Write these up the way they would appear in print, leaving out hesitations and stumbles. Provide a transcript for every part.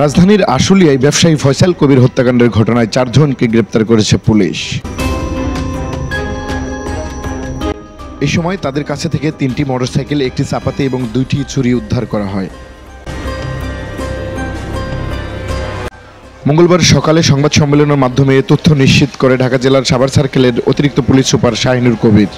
রাজধানীর আশুলিয়ায় ব্যবসায়ী ফয়সাল কবির হত্যাকাণ্ডের ঘটনায় 4 জনকে গ্রেপ্তার করেছে পুলিশ। এই সময় তাদের কাছে থেকে 3টি মোটরসাইকেল, 1টি চাপাতি এবং 2টি ছুরি উদ্ধার করা হয়। মঙ্গলবার সকালে সংবাদ সম্মেলনের মাধ্যমে এ তথ্য নিশ্চিত করে ঢাকা জেলার সাভার সার্কেলের অতিরিক্ত পুলিশ সুপার শাহিনুর কবির।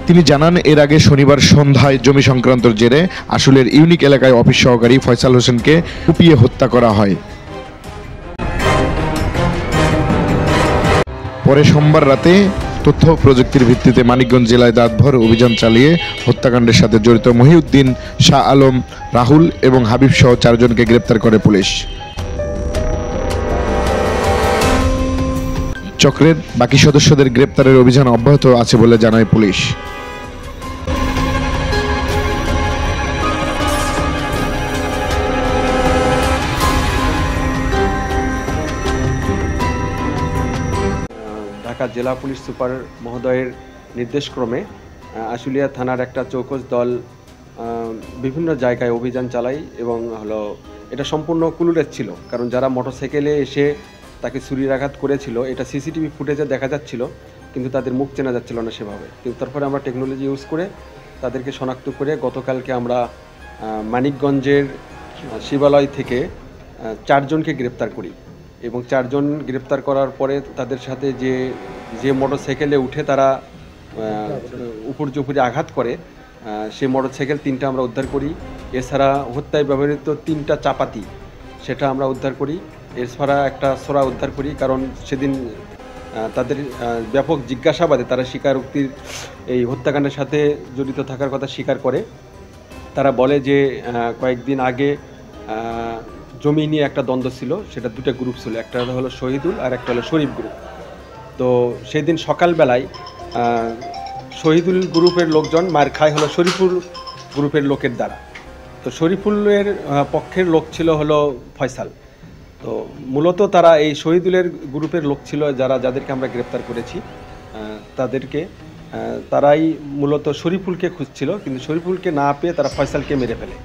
তিনি জানান, এর আগে শনিবার সন্ধ্যায় জমি সংক্রান্ত জেরে আশুলিয়ার ইউনিক এলাকায় অফিস সহকারী ফয়সাল হোসেনকে কুপিয়ে হত্যা করা হয়। পরে সোমবার রাতে তথ্য প্রযুক্তির ভিত্তিতে মানিকগঞ্জ জেলায় রাতভর অভিযান চালিয়ে হত্যাকাণ্ডের সাথে জড়িত মহিউদ্দিন, শাহ আলম, রাহুল এবং হাবিব সহ 4 জনকে গ্রেপ্তার করে পুলিশ। চক্রের বাকি সদস্যদের গ্রেপ্তারের অভিযান অব্যাহত আছে বলে জানায় পুলিশ। ঢাকা জেলা পুলিশ সুপার মহোদয়ের নির্দেশক্রমে আশুলিয়া থানার একটা চৌকস দল বিভিন্ন জায়গায় অভিযান চালায় এবং এটা সম্পূর্ণ ক্লুলেস ছিল, কারণ যারা মোটরসাইকেলে এসে তাকে ছুরির করেছিল এটা সিসিটিভি ফুটেজে দেখা যাচ্ছিল, কিন্তু তাদের মুখ চেনা যাচ্ছিল না সেভাবে। কিন্তু তারপরে আমরা টেকনোলজি ইউজ করে তাদেরকে শনাক্ত করে গতকালকে আমরা মানিকগঞ্জের শিবালয় থেকে 4 জনকে গ্রেপ্তার করি এবং 4 জন গ্রেপ্তার করার পরে তাদের সাথে যে মোটরসাইকেলে উঠে তারা উপরে আঘাত করে সেই মোটরসাইকেল 3টা আমরা উদ্ধার করি। এছাড়া হত্যায় ব্যবহৃত 3টা চাপাতি সেটা আমরা উদ্ধার করি। এছাড়া একটা সোরা উদ্ধার করি, কারণ সেদিন তাদের ব্যাপক জিজ্ঞাসাবাদে তারা স্বীকারোক্তির এই হত্যাকাণ্ডের সাথে জড়িত থাকার কথা স্বীকার করে। তারা বলে যে কয়েকদিন আগে জমি নিয়ে একটা দ্বন্দ্ব ছিল, সেটা 2টা গ্রুপ ছিল, একটা হলো শহীদুল আর একটা হলো শরীফ গ্রুপ। তো সেদিন সকালবেলায় শহীদুল গ্রুপের লোকজন মার খায় হলো শরীফুল গ্রুপের লোকের দ্বারা। তো শরীফুলের পক্ষের লোক ছিল হলো ফয়সাল। তো মূলত তারা এই শহীদুলের গ্রুপের লোক ছিল যাদেরকে আমরা গ্রেপ্তার করেছি, তারাই মূলত শরীফুলকে খুঁজছিল, কিন্তু শরীফুলকে না পেয়ে তারা ফয়সালকে মেরে ফেলে।